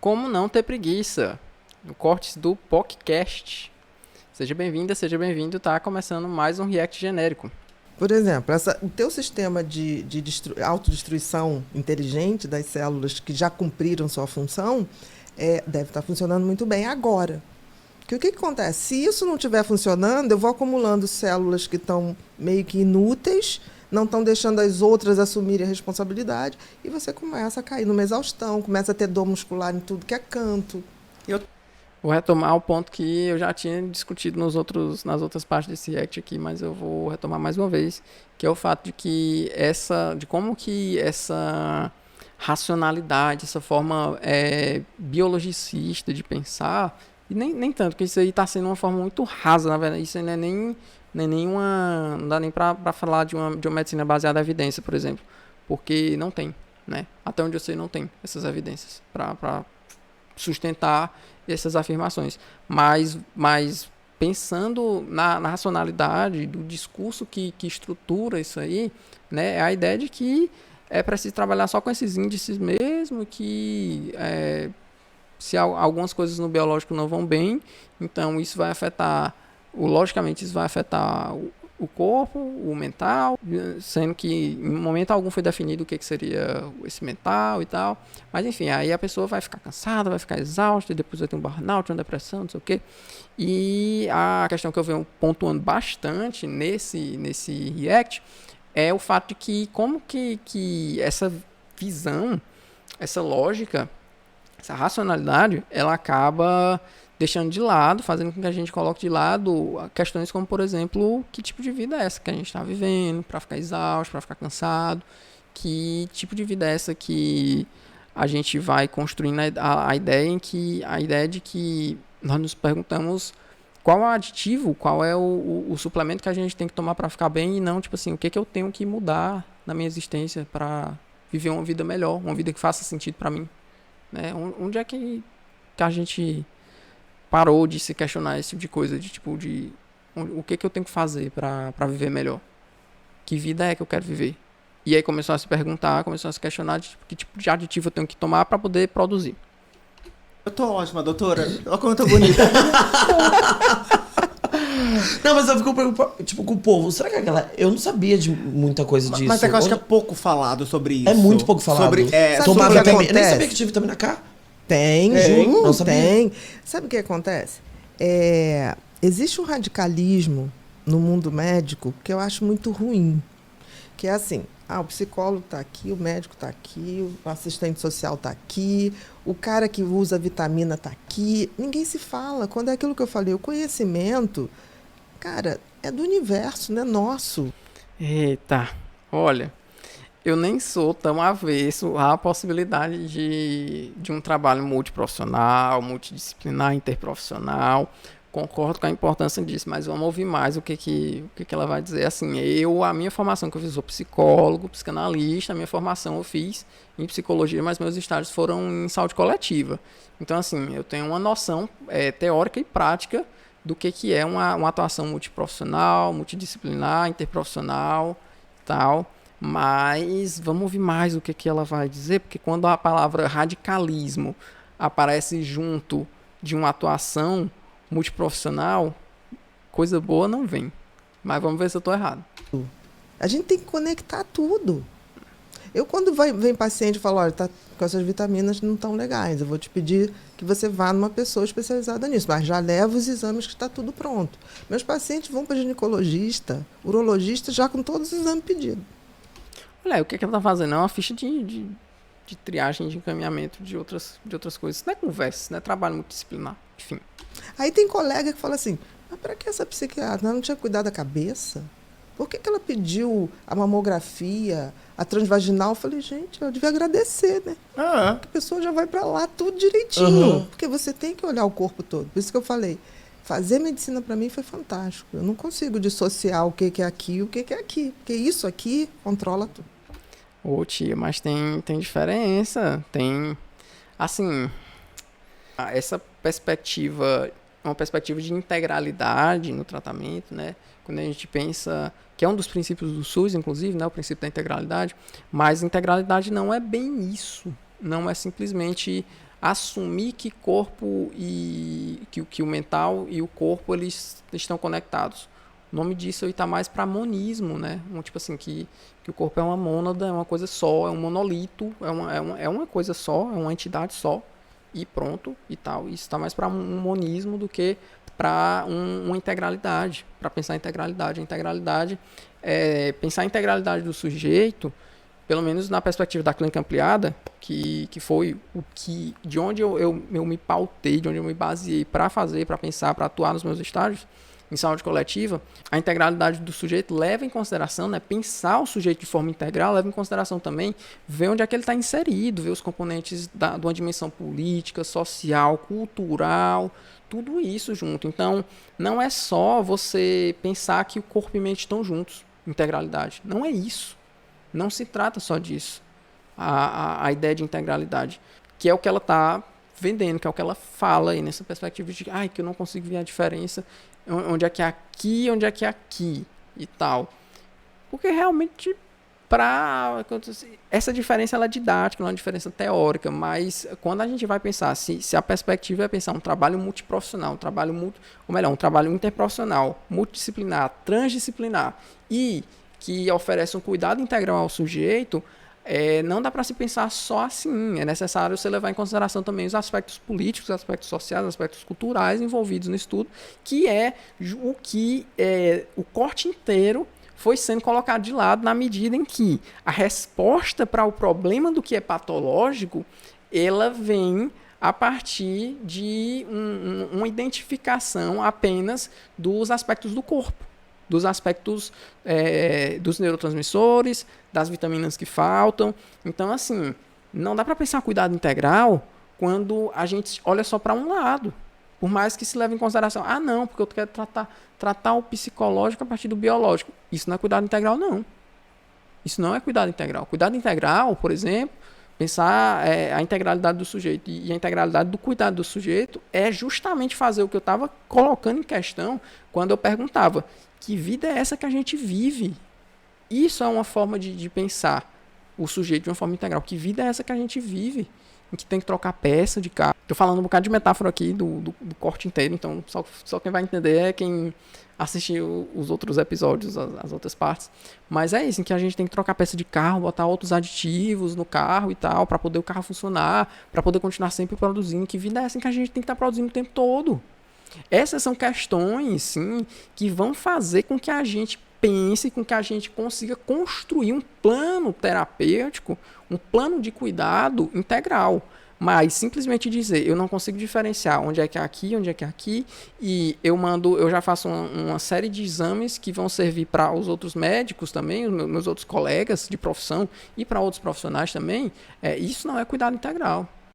Como não ter preguiça? No cortes do podcast. Seja bem-vinda, seja bem-vindo. Tá começando mais um React genérico. Por exemplo, o teu sistema de autodestruição inteligente das células que já cumpriram sua função deve estar funcionando muito bem agora. Porque o que acontece? Se isso não estiver funcionando, eu vou acumulando células que estão meio que inúteis, não estão deixando as outras assumirem a responsabilidade, e você começa a cair numa exaustão, começa a ter dor muscular em tudo que é canto. Vou retomar o ponto que eu já tinha discutido nas outras partes desse React aqui, mas eu vou retomar mais uma vez, que é o fato de como que essa racionalidade, essa forma biologicista de pensar, e nem tanto, porque isso aí está sendo uma forma muito rasa, na verdade, isso aí não dá nem para falar de uma medicina baseada em evidência, por exemplo, porque não tem, né? Até onde eu sei não tem essas evidências para sustentar essas afirmações, mas pensando na racionalidade do discurso que estrutura isso aí, né, é a ideia de que é preciso trabalhar só com esses índices mesmo, que se algumas coisas no biológico não vão bem, então isso vai afetar, logicamente isso vai afetar o corpo, o mental, sendo que em momento algum foi definido o que seria esse mental e tal, mas enfim, aí a pessoa vai ficar cansada, vai ficar exausta, e depois vai ter um burnout, uma depressão, não sei o quê. E a questão que eu venho pontuando bastante nesse React é o fato de que como que essa visão, essa lógica, essa racionalidade, ela acaba deixando de lado, fazendo com que a gente coloque de lado questões como, por exemplo, que tipo de vida é essa que a gente está vivendo, para ficar exausto, para ficar cansado, que tipo de vida é essa que a gente vai construindo a ideia de que nós nos perguntamos qual é o aditivo, qual é o suplemento que a gente tem que tomar para ficar bem, e não, tipo assim, o que eu tenho que mudar na minha existência para viver uma vida melhor, uma vida que faça sentido para mim, né? Onde é que a gente parou de se questionar esse tipo de coisa, o que eu tenho que fazer para viver melhor? Que vida é que eu quero viver? E aí começou a se perguntar, começou a se questionar de que tipo de aditivo eu tenho que tomar para poder produzir. Eu tô ótima, doutora. Olha como eu tô bonita. Não, mas eu fico preocupado, tipo, com o povo. Será que eu não sabia de muita coisa disso. Mas é que eu acho que é pouco falado sobre isso. É muito pouco falado. Tomar vitamina. Nem sabia que tinha vitamina K. Tem, não sabia. tem. Sabe o que acontece? Existe um radicalismo no mundo médico que eu acho muito ruim. Que é assim, o psicólogo está aqui, o médico está aqui, o assistente social está aqui, o cara que usa vitamina está aqui. Ninguém se fala. Quando é aquilo que eu falei, o conhecimento, cara, é do universo, não é nosso. Eita, olha, eu nem sou tão avesso à possibilidade de um trabalho multiprofissional, multidisciplinar, interprofissional. Concordo com a importância disso, mas vamos ouvir mais o que ela vai dizer. Assim, a minha formação que eu fiz, sou psicólogo, psicanalista, a minha formação eu fiz em psicologia, mas meus estágios foram em saúde coletiva. Então, assim, eu tenho uma noção teórica e prática do que é uma atuação multiprofissional, multidisciplinar, interprofissional e tal. Mas vamos ouvir mais o que ela vai dizer, porque quando a palavra radicalismo aparece junto de uma atuação multiprofissional, coisa boa não vem. Mas vamos ver se eu estou errado. A gente tem que conectar tudo. Eu, quando vem paciente e falo, olha, tá com essas vitaminas não estão legais, eu vou te pedir que você vá numa pessoa especializada nisso, mas já leva os exames que está tudo pronto. Meus pacientes vão para ginecologista, urologista, já com todos os exames pedidos. Olha, o que ela está fazendo? É uma ficha de triagem, de encaminhamento de outras coisas. Isso não é conversa, isso não é trabalho multidisciplinar. Enfim. Aí tem colega que fala assim, mas para que essa psiquiatra? Ela não tinha cuidado da cabeça? Por que ela pediu a mamografia, a transvaginal? Eu falei, gente, eu devia agradecer, né? Porque a pessoa já vai para lá tudo direitinho. Porque você tem que olhar o corpo todo. Por isso que eu falei, fazer medicina para mim foi fantástico. Eu não consigo dissociar o que é aqui e o que é aqui. Porque isso aqui controla tudo. Ô, tia, mas tem diferença. Tem, assim, essa perspectiva, uma perspectiva de integralidade no tratamento, né? Quando a gente pensa, que é um dos princípios do SUS, inclusive, né? O princípio da integralidade, mas integralidade não é bem isso. Não é simplesmente assumir que corpo e que o mental e o corpo eles estão conectados. O nome disso aí está mais para monismo, né? Tipo assim, que o corpo é uma mônada, é uma coisa só, é um monolito, é uma coisa só, é uma entidade só, e pronto, e tal. Isso está mais para um monismo do que para uma integralidade, para pensar em integralidade. A integralidade pensar a integralidade do sujeito, pelo menos na perspectiva da clínica ampliada, que foi de onde eu me pautei, de onde eu me baseei para pensar, para atuar nos meus estágios, em saúde coletiva, a integralidade do sujeito leva em consideração, né, pensar o sujeito de forma integral, leva em consideração também ver onde é que ele está inserido, ver os componentes de uma dimensão política, social, cultural, tudo isso junto. Então, não é só você pensar que o corpo e mente estão juntos, integralidade. Não é isso. Não se trata só disso. A ideia de integralidade, que é o que ela está vendendo, que é o que ela fala aí nessa perspectiva de que eu não consigo ver a diferença, onde é que é aqui, onde é que é aqui e tal. Porque realmente, essa diferença ela é didática, não é uma diferença teórica, mas quando a gente vai pensar, se a perspectiva é pensar um trabalho multiprofissional, um trabalho interprofissional, multidisciplinar, transdisciplinar, e que oferece um cuidado integral ao sujeito, não dá para se pensar só assim. É necessário você levar em consideração também os aspectos políticos, os aspectos sociais, os aspectos culturais envolvidos no estudo, que é o que o corte inteiro foi sendo colocado de lado na medida em que a resposta para o problema do que é patológico, ela vem a partir de uma identificação apenas dos aspectos do corpo, dos aspectos dos neurotransmissores, das vitaminas que faltam. Então, assim, não dá para pensar cuidado integral quando a gente olha só para um lado. Por mais que se leve em consideração, não, porque eu quero tratar o psicológico a partir do biológico. Isso não é cuidado integral, não. Isso não é cuidado integral. Cuidado integral, por exemplo, pensar a integralidade do sujeito e a integralidade do cuidado do sujeito é justamente fazer o que eu estava colocando em questão quando eu perguntava: que vida é essa que a gente vive? Isso é uma forma de pensar o sujeito de uma forma integral. Que vida é essa que a gente vive? Em que tem que trocar peça de carro. Estou falando um bocado de metáfora aqui do corte inteiro, então só quem vai entender é quem assistiu os outros episódios, as outras partes. Mas é isso, em que a gente tem que trocar peça de carro, botar outros aditivos no carro e tal, para poder o carro funcionar, para poder continuar sempre produzindo. Que vida é essa em que a gente tem que estar produzindo o tempo todo? Essas são questões, sim, que vão fazer com que a gente pense, com que a gente consiga construir um plano terapêutico, um plano de cuidado integral. Mas simplesmente dizer, eu não consigo diferenciar onde é que é aqui, onde é que é aqui, e eu já faço uma série de exames que vão servir para os outros médicos também, os meus outros colegas de profissão e para outros profissionais também, isso não é cuidado integral.